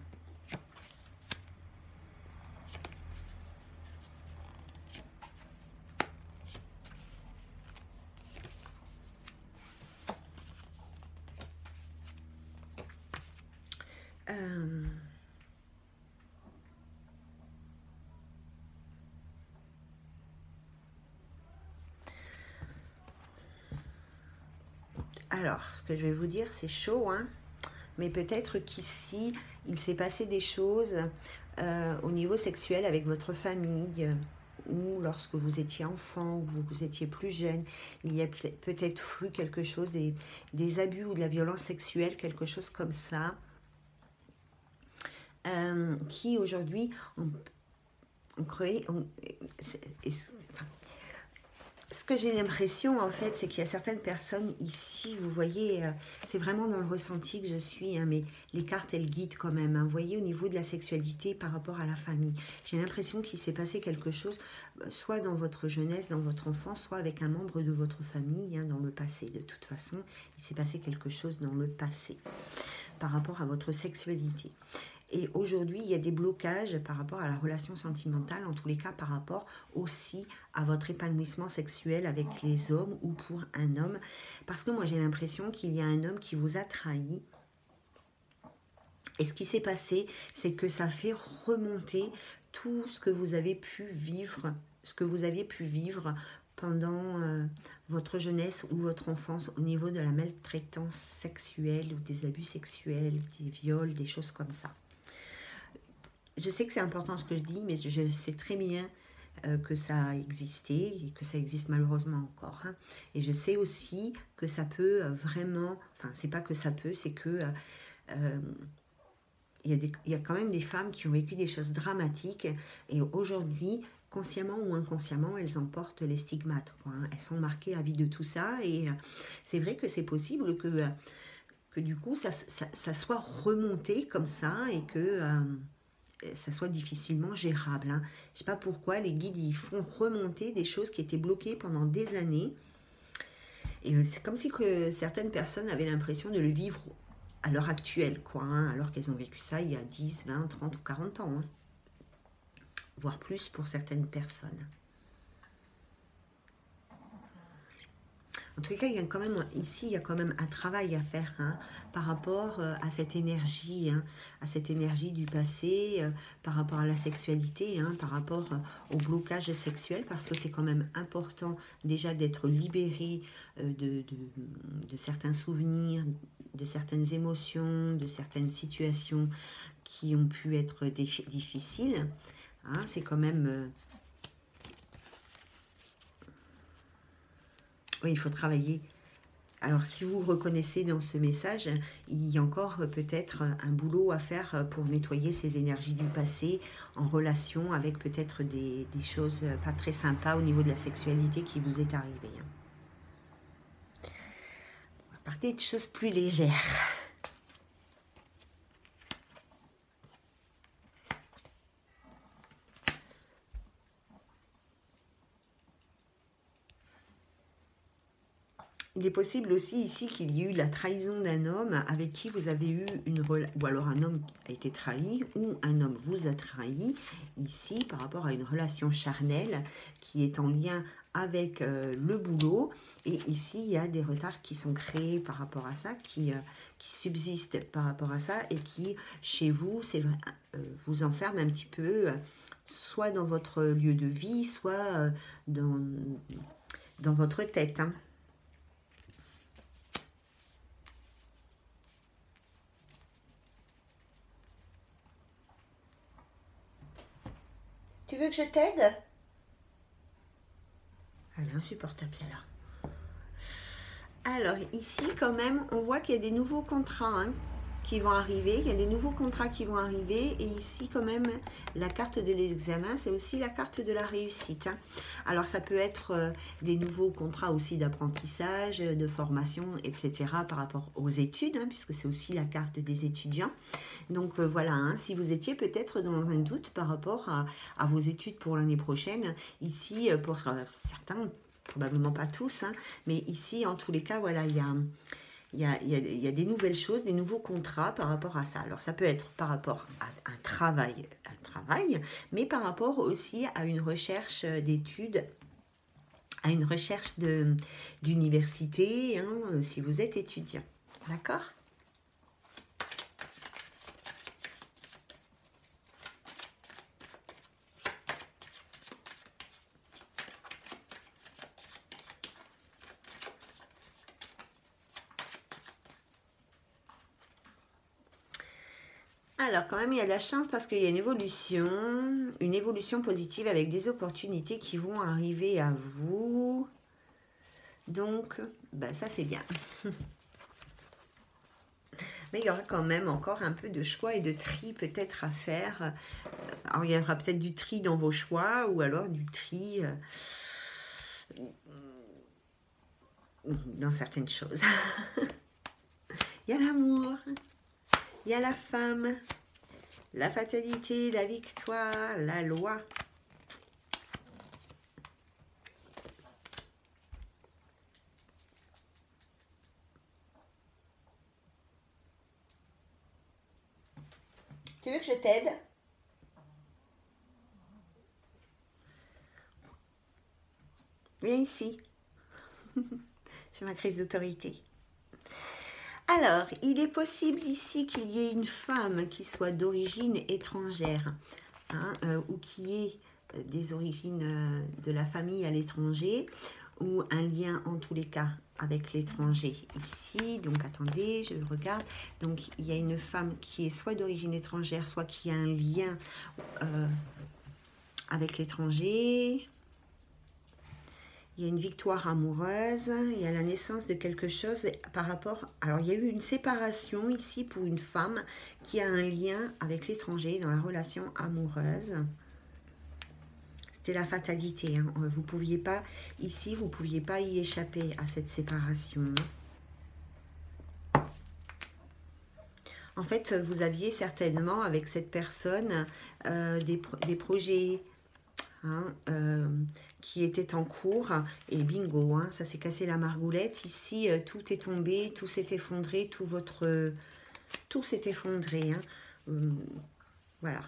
Alors, ce que je vais vous dire, c'est chaud, hein, mais peut-être qu'ici, il s'est passé des choses au niveau sexuel avec votre famille, ou lorsque vous étiez enfant, ou vous étiez plus jeune, il y a peut-être eu quelque chose, des abus ou de la violence sexuelle, quelque chose comme ça, qui aujourd'hui ont créé... ce que j'ai l'impression, en fait, c'est qu'il y a certaines personnes ici, vous voyez, c'est vraiment dans le ressenti que je suis, hein, mais les cartes, elles guident quand même. Hein, vous voyez, au niveau de la sexualité par rapport à la famille, j'ai l'impression qu'il s'est passé quelque chose, soit dans votre jeunesse, dans votre enfance, soit avec un membre de votre famille, hein, dans le passé. De toute façon, il s'est passé quelque chose dans le passé par rapport à votre sexualité. Et aujourd'hui, il y a des blocages par rapport à la relation sentimentale, en tous les cas par rapport aussi à votre épanouissement sexuel avec les hommes ou pour un homme. Parce que moi, j'ai l'impression qu'il y a un homme qui vous a trahi. Et ce qui s'est passé, c'est que ça fait remonter tout ce que vous avez pu vivre, pendant votre jeunesse ou votre enfance au niveau de la maltraitance sexuelle ou des abus sexuels, des viols, des choses comme ça. Je sais que c'est important ce que je dis, mais je sais très bien que ça a existé et que ça existe malheureusement encore. Hein. Et je sais aussi que ça peut vraiment... Enfin, c'est pas que ça peut, c'est que il y a quand même des femmes qui ont vécu des choses dramatiques et aujourd'hui, consciemment ou inconsciemment, elles en portent les stigmates, quoi, hein. Elles sont marquées à vie de tout ça et c'est vrai que c'est possible que du coup, ça soit remonté comme ça et que ça soit difficilement gérable, hein. Je ne sais pas pourquoi les guides ils font remonter des choses qui étaient bloquées pendant des années. Et c'est comme si que certaines personnes avaient l'impression de le vivre à l'heure actuelle, quoi, hein, alors qu'elles ont vécu ça il y a 10, 20, 30 ou 40 ans, hein, voire plus pour certaines personnes. En tout cas, il y a quand même, ici, il y a quand même un travail à faire, hein, par rapport à cette énergie, hein, à cette énergie du passé, par rapport à la sexualité, hein, par rapport au blocage sexuel, parce que c'est quand même important déjà d'être libéré de certains souvenirs, de certaines émotions, de certaines situations qui ont pu être difficiles, hein, c'est quand même... oui, il faut travailler. Alors, si vous reconnaissez dans ce message, il y a encore peut-être un boulot à faire pour nettoyer ces énergies du passé en relation avec peut-être des choses pas très sympas au niveau de la sexualité qui vous est arrivée. On va parler de choses plus légères. Il est possible aussi ici qu'il y ait eu la trahison d'un homme avec qui vous avez eu une relation, ou alors un homme a été trahi, ou un homme vous a trahi, ici par rapport à une relation charnelle qui est en lien avec le boulot. Et ici, il y a des retards qui sont créés par rapport à ça, qui subsistent par rapport à ça, et qui, chez vous, vous enferment un petit peu, soit dans votre lieu de vie, soit dans votre tête, hein. Tu veux que je t'aide? Elle est insupportable, celle-là. Alors, ici, quand même, on voit qu'il y a des nouveaux contrats, hein, qui vont arriver. Il y a des nouveaux contrats qui vont arriver. Et ici, quand même, la carte de l'examen, c'est aussi la carte de la réussite, hein. Alors, ça peut être des nouveaux contrats aussi d'apprentissage, de formation, etc. par rapport aux études, hein, puisque c'est aussi la carte des étudiants. Donc voilà, hein, si vous étiez peut-être dans un doute par rapport à vos études pour l'année prochaine, ici, pour certains, probablement pas tous, hein, mais ici, en tous les cas, voilà, il y a des nouvelles choses, des nouveaux contrats par rapport à ça. Alors, ça peut être par rapport à un travail, mais par rapport aussi à une recherche d'études, à une recherche d'université, hein, si vous êtes étudiant. D'accord ? Alors, quand même, il y a de la chance parce qu'il y a une évolution positive avec des opportunités qui vont arriver à vous. Donc, ben, ça, c'est bien. Mais il y aura quand même encore un peu de choix et de tri peut-être à faire. Alors, il y aura peut-être du tri dans vos choix ou alors du tri dans certaines choses. Il y a l'amour. Il y a la femme, la fatalité, la victoire, la loi. Tu veux que je t'aide? Viens ici. Je fais ma crise d'autorité. Alors, il est possible ici qu'il y ait une femme qui soit d'origine étrangère, hein, ou qui ait des origines de la famille à l'étranger, ou un lien en tous les cas avec l'étranger ici. Donc, attendez, je regarde. Donc, il y a une femme qui est soit d'origine étrangère, soit qui a un lien avec l'étranger. Il y a une victoire amoureuse, il y a la naissance de quelque chose par rapport... Alors, il y a eu une séparation ici pour une femme qui a un lien avec l'étranger dans la relation amoureuse. C'était la fatalité. Hein. Vous pouviez pas, ici, vous ne pouviez pas y échapper à cette séparation. En fait, vous aviez certainement avec cette personne des projets... Hein, qui était en cours et bingo, hein, ça s'est cassé la margoulette. Ici, tout est tombé, tout s'est effondré, tout s'est effondré. Hein. Voilà.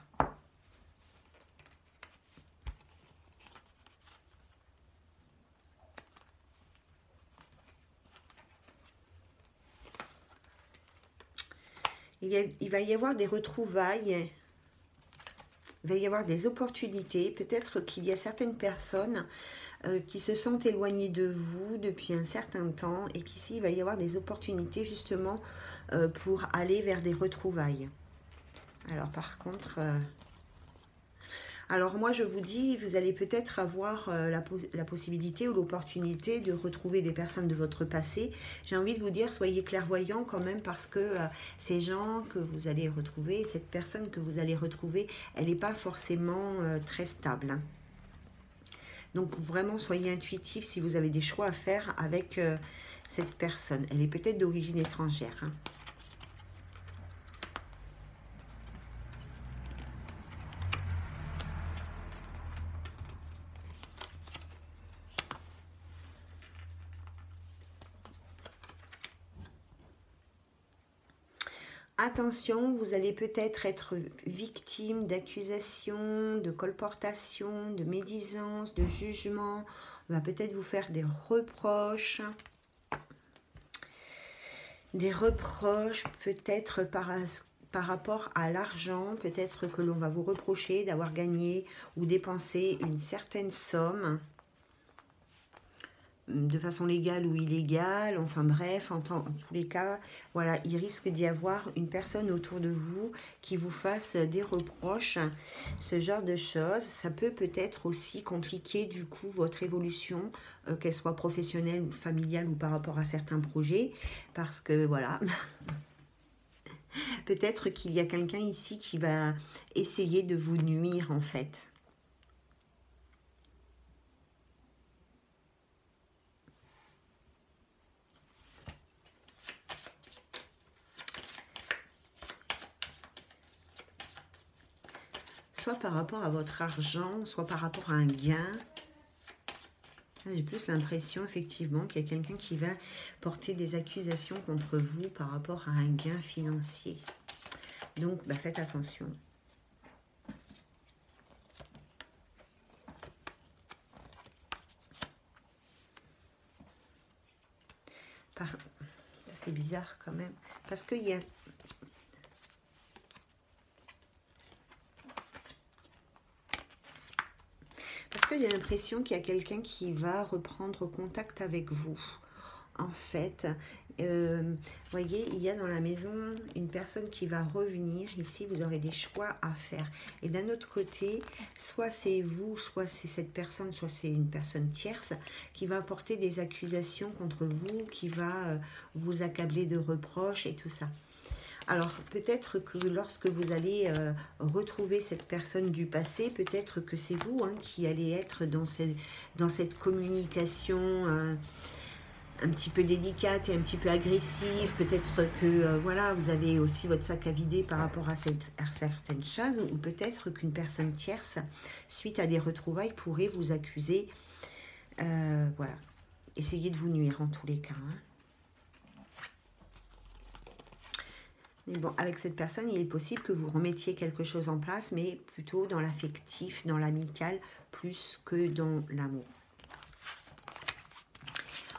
Il va y avoir des retrouvailles. Il va y avoir des opportunités. Peut-être qu'il y a certaines personnes qui se sont éloignées de vous depuis un certain temps et qu'ici, il va y avoir des opportunités justement pour aller vers des retrouvailles. Alors, par contre... alors, moi, je vous dis, vous allez peut-être avoir la possibilité ou l'opportunité de retrouver des personnes de votre passé. J'ai envie de vous dire, soyez clairvoyants quand même parce que ces gens que vous allez retrouver, cette personne que vous allez retrouver, elle n'est pas forcément très stable. Hein. Donc, vraiment, soyez intuitifs si vous avez des choix à faire avec cette personne. Elle est peut-être d'origine étrangère. Hein. Attention, vous allez peut-être être victime d'accusations, de colportation, de médisance, de jugement. On va peut-être vous faire des reproches peut-être par rapport à l'argent. Peut-être que l'on va vous reprocher d'avoir gagné ou dépensé une certaine somme de façon légale ou illégale, enfin bref, en tous les cas, voilà, il risque d'y avoir une personne autour de vous qui vous fasse des reproches, ce genre de choses. Ça peut peut-être aussi compliquer du coup votre évolution, qu'elle soit professionnelle ou familiale ou par rapport à certains projets, parce que voilà, peut-être qu'il y a quelqu'un ici qui va essayer de vous nuire en fait. Soit par rapport à votre argent, soit par rapport à un gain. J'ai plus l'impression, effectivement, qu'il y a quelqu'un qui va porter des accusations contre vous par rapport à un gain financier. Donc, bah, faites attention. C'est bizarre quand même. Parce qu'il y a... Parce qu'il y a l'impression qu'il y a quelqu'un qui va reprendre contact avec vous. En fait, voyez, il y a dans la maison une personne qui va revenir. Ici, vous aurez des choix à faire. Et d'un autre côté, soit c'est vous, soit c'est cette personne, soit c'est une personne tierce qui va porter des accusations contre vous, qui va vous accabler de reproches et tout ça. Alors, peut-être que lorsque vous allez retrouver cette personne du passé, peut-être que c'est vous hein, qui allez être dans cette communication un petit peu délicate et un petit peu agressive. Peut-être que voilà, vous avez aussi votre sac à vider par rapport à certaines choses. Ou peut-être qu'une personne tierce, suite à des retrouvailles, pourrait vous accuser. Voilà. Essayez de vous nuire en tous les cas. Hein. Mais bon, avec cette personne, il est possible que vous remettiez quelque chose en place, mais plutôt dans l'affectif, dans l'amical, plus que dans l'amour.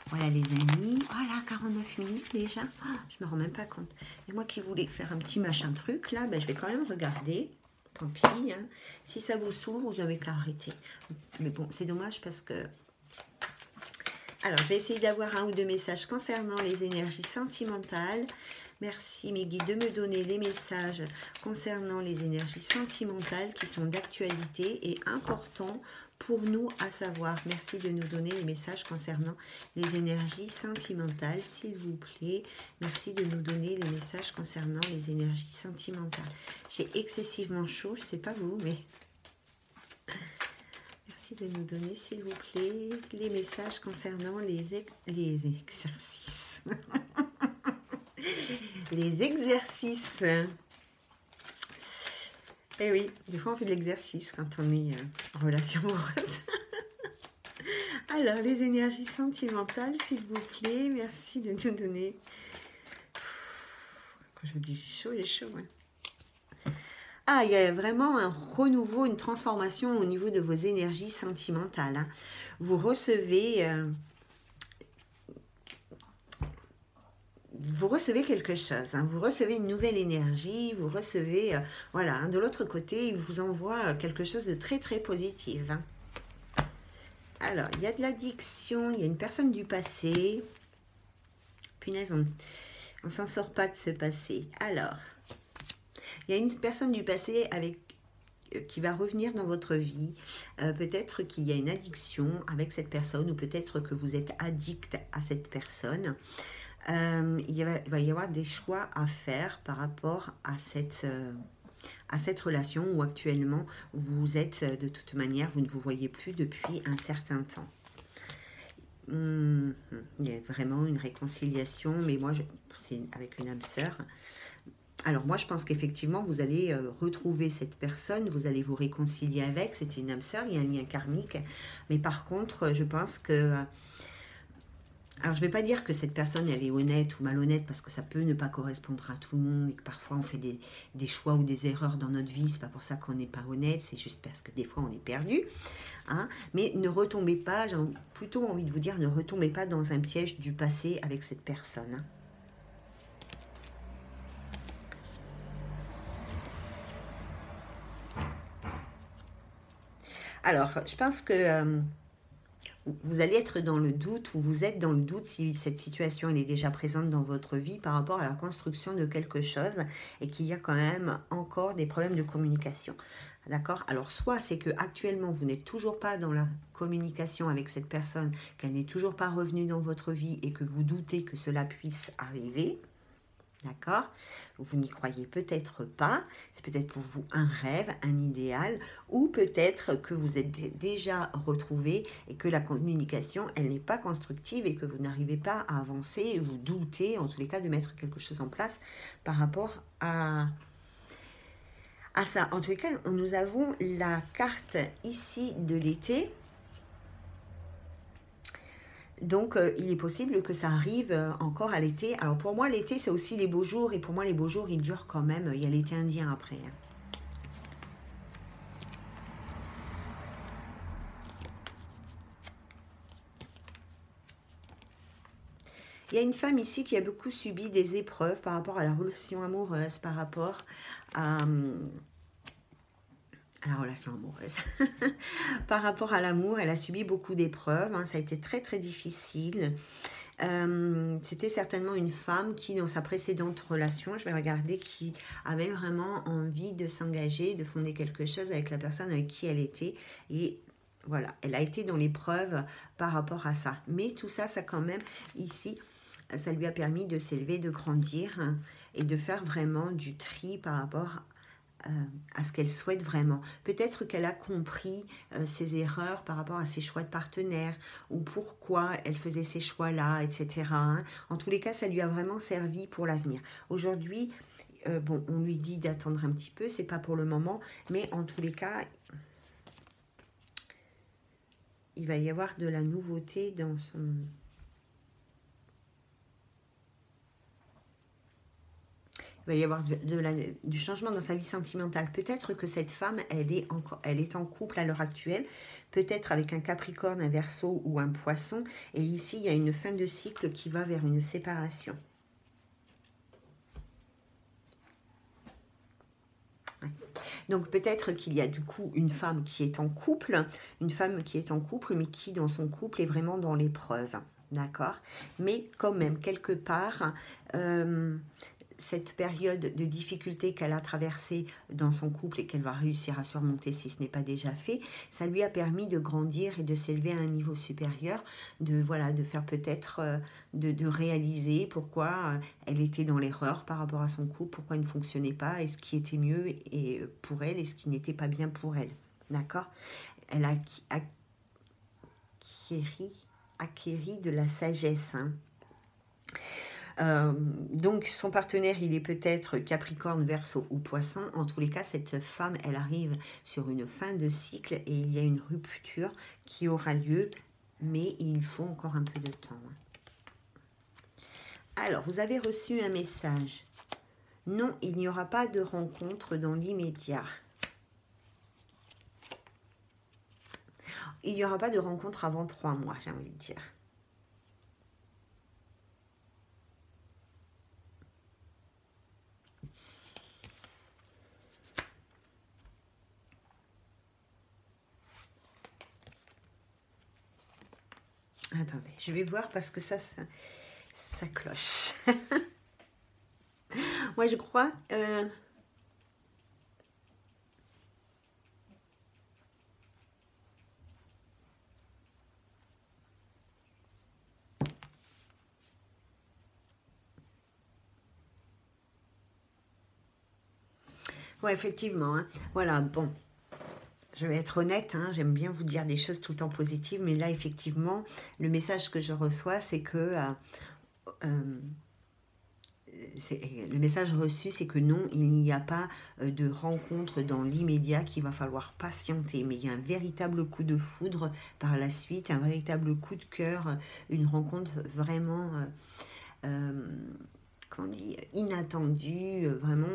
Voilà les amis. Voilà, 49 minutes déjà. Oh, je me rends même pas compte. Et moi qui voulais faire un petit machin truc, là, ben, je vais quand même regarder. Tant pis. Hein. Si ça vous saoule, vous avez qu'à arrêter. Mais bon, c'est dommage parce que... Alors, je vais essayer d'avoir un ou deux messages concernant les énergies sentimentales. Merci mes guides de me donner les messages concernant les énergies sentimentales qui sont d'actualité et importants pour nous à savoir. Merci de nous donner les messages concernant les énergies sentimentales, s'il vous plaît. Merci de nous donner les messages concernant les énergies sentimentales. J'ai excessivement chaud, je ne sais pas vous, mais... Merci de nous donner, s'il vous plaît, les messages concernant les exercices. Les exercices. Eh oui, des fois on fait de l'exercice quand on est en relation amoureuse. Alors, les énergies sentimentales, s'il vous plaît. Merci de nous donner. Quand je vous dis chaud, il est chaud. Hein. Ah, il y a vraiment un renouveau, une transformation au niveau de vos énergies sentimentales. Hein. Vous recevez... vous recevez quelque chose, hein, vous recevez une nouvelle énergie, vous recevez, voilà, hein, de l'autre côté, il vous envoie quelque chose de très très positif. Hein. Alors, il y a de l'addiction, il y a une personne du passé. Punaise, on ne s'en sort pas de ce passé. Alors, il y a une personne du passé avec qui va revenir dans votre vie. Peut-être qu'il y a une addiction avec cette personne ou peut-être que vous êtes addict à cette personne. Il va y avoir des choix à faire par rapport à cette relation où actuellement vous êtes de toute manière, vous ne vous voyez plus depuis un certain temps. Il y a vraiment une réconciliation, mais moi, c'est avec une âme sœur. Alors moi, je pense qu'effectivement, vous allez retrouver cette personne, vous allez vous réconcilier avec, c'est une âme sœur, il y a un lien karmique, mais par contre, je pense que... Alors, je ne vais pas dire que cette personne, elle est honnête ou malhonnête, parce que ça peut ne pas correspondre à tout le monde, et que parfois on fait des choix ou des erreurs dans notre vie, c'est pas pour ça qu'on n'est pas honnête, c'est juste parce que des fois on est perdu. Hein, mais ne retombez pas, j'ai plutôt envie de vous dire, ne retombez pas dans un piège du passé avec cette personne. Hein. Alors, je pense que... vous allez être dans le doute, ou vous êtes dans le doute si cette situation elle est déjà présente dans votre vie par rapport à la construction de quelque chose et qu'il y a quand même encore des problèmes de communication. D'accord? Alors, soit c'est que actuellement vous n'êtes toujours pas dans la communication avec cette personne, qu'elle n'est toujours pas revenue dans votre vie et que vous doutez que cela puisse arriver. D'accord? Vous n'y croyez peut-être pas, c'est peut-être pour vous un rêve, un idéal, ou peut-être que vous êtes déjà retrouvé et que la communication, elle n'est pas constructive et que vous n'arrivez pas à avancer, vous doutez en tous les cas de mettre quelque chose en place par rapport à ça. En tous les cas, nous avons la carte ici de l'été. Donc, il est possible que ça arrive encore à l'été. Alors, pour moi, l'été, c'est aussi les beaux jours. Et pour moi, les beaux jours, ils durent quand même. Il y a l'été indien après. Hein. Il y a une femme ici qui a beaucoup subi des épreuves par rapport à la relation amoureuse, par rapport à la relation amoureuse. Par rapport à l'amour, elle a subi beaucoup d'épreuves. Hein. Ça a été très, très difficile. C'était certainement une femme qui, dans sa précédente relation, je vais regarder, qui avait vraiment envie de s'engager, de fonder quelque chose avec la personne avec qui elle était. Et voilà, elle a été dans l'épreuve par rapport à ça. Mais tout ça, ça quand même, ici, ça lui a permis de s'élever, de grandir hein, et de faire vraiment du tri par rapport à ce qu'elle souhaite vraiment. Peut-être qu'elle a compris ses erreurs par rapport à ses choix de partenaire ou pourquoi elle faisait ces choix-là, etc. Hein. En tous les cas, ça lui a vraiment servi pour l'avenir. Aujourd'hui, bon, on lui dit d'attendre un petit peu, c'est pas pour le moment, mais en tous les cas, il va y avoir de la nouveauté dans son... Il va y avoir du changement dans sa vie sentimentale. Peut-être que cette femme, elle est en couple à l'heure actuelle, peut-être avec un Capricorne, un Verseau ou un Poisson. Et ici, il y a une fin de cycle qui va vers une séparation. Ouais. Donc peut-être qu'il y a du coup une femme qui est en couple, mais qui dans son couple est vraiment dans l'épreuve. D'accord? Mais quand même, quelque part... cette période de difficulté qu'elle a traversée dans son couple et qu'elle va réussir à surmonter si ce n'est pas déjà fait, ça lui a permis de grandir et de s'élever à un niveau supérieur, de faire peut-être, de réaliser pourquoi elle était dans l'erreur par rapport à son couple, pourquoi il ne fonctionnait pas, et ce qui était mieux et pour elle et ce qui n'était pas bien pour elle. D'accord? Elle a acquéri de la sagesse, hein. Donc son partenaire, il est peut-être Capricorne, Verseau ou Poisson. En tous les cas, cette femme, elle arrive sur une fin de cycle et il y a une rupture qui aura lieu, mais il faut encore un peu de temps. Alors, vous avez reçu un message. Non, il n'y aura pas de rencontre dans l'immédiat. Il n'y aura pas de rencontre avant 3 mois, j'ai envie de dire. Attendez, je vais voir parce que ça cloche. Moi, je crois... Ouais, effectivement. Hein. Voilà, bon. Je vais être honnête, hein, j'aime bien vous dire des choses tout le temps positives, mais là, effectivement, le message que je reçois, c'est que... le message reçu, c'est que non, il n'y a pas de rencontre dans l'immédiat, qu'il va falloir patienter. Mais il y a un véritable coup de foudre par la suite, un véritable coup de cœur, une rencontre vraiment... comment on dit, inattendue, vraiment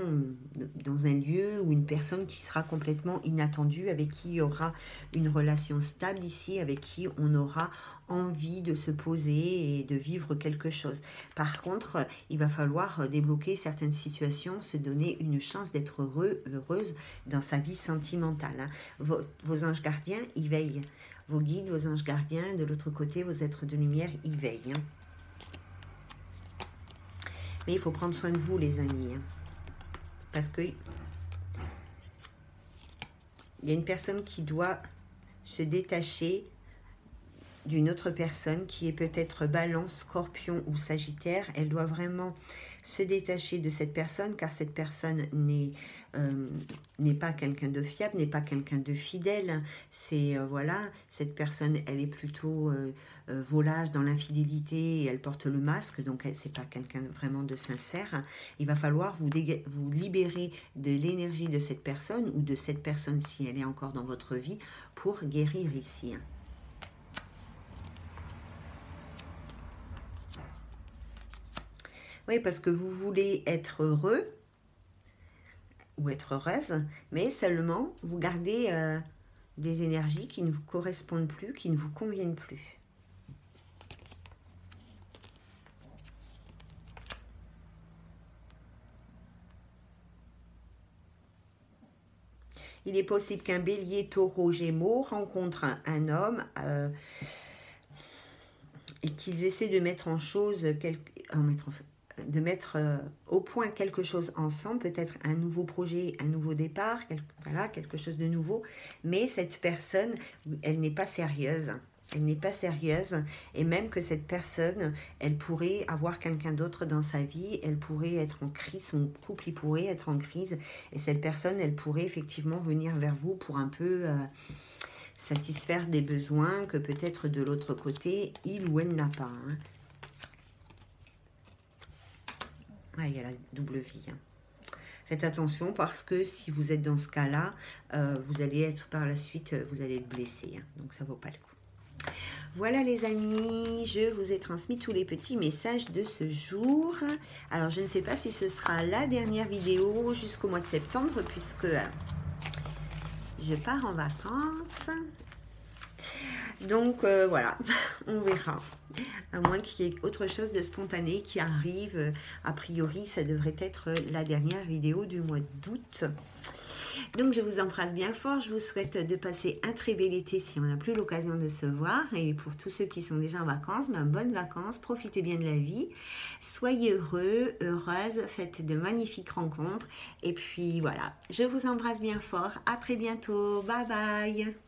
dans un lieu ou une personne qui sera complètement inattendue, avec qui il y aura une relation stable ici, avec qui on aura envie de se poser et de vivre quelque chose. Par contre, il va falloir débloquer certaines situations, se donner une chance d'être heureuse dans sa vie sentimentale. Hein. Vos anges gardiens, ils veillent. Vos guides, vos anges gardiens, de l'autre côté, vos êtres de lumière, ils veillent. Hein. Mais il faut prendre soin de vous, les amis. Hein. Parce que il y a une personne qui doit se détacher d'une autre personne qui est peut-être Balance, Scorpion ou Sagittaire. Elle doit vraiment se détacher de cette personne, car cette personne n'est pas quelqu'un de fiable, n'est pas quelqu'un de fidèle. C'est, voilà, cette personne, elle est plutôt volage dans l'infidélité et elle porte le masque, donc c'est pas quelqu'un vraiment de sincère. Il va falloir vous libérer de l'énergie de cette personne ou de cette personne si elle est encore dans votre vie pour guérir ici. Oui, parce que vous voulez être heureux ou être heureuse, mais seulement vous gardez des énergies qui ne vous correspondent plus, qui ne vous conviennent plus. Il est possible qu'un bélier, taureau, gémeaux rencontre un homme et qu'ils essaient de mettre en chose, de mettre au point quelque chose ensemble, peut-être un nouveau projet, un nouveau départ, voilà, quelque chose de nouveau. Mais cette personne, elle n'est pas sérieuse. Elle n'est pas sérieuse, et même que cette personne, elle pourrait avoir quelqu'un d'autre dans sa vie, elle pourrait être en crise, son couple, il pourrait être en crise, et cette personne, elle pourrait effectivement venir vers vous pour un peu satisfaire des besoins que peut-être de l'autre côté, il ou elle n'a pas. Hein. Ah, il y a la double vie. Hein. Faites attention parce que si vous êtes dans ce cas-là, vous allez être par la suite, vous allez être blessé. Hein. Donc ça ne vaut pas le coup. Voilà les amis, je vous ai transmis tous les petits messages de ce jour. Alors je ne sais pas si ce sera la dernière vidéo jusqu'au mois de septembre puisque je pars en vacances. Donc voilà, on verra. À moins qu'il y ait autre chose de spontané qui arrive. A priori, ça devrait être la dernière vidéo du mois d'août. Donc je vous embrasse bien fort, je vous souhaite de passer un très bel été si on n'a plus l'occasion de se voir. Et pour tous ceux qui sont déjà en vacances, ben, bonnes vacances, profitez bien de la vie. Soyez heureux, heureuses, faites de magnifiques rencontres. Et puis voilà, je vous embrasse bien fort, à très bientôt, bye bye.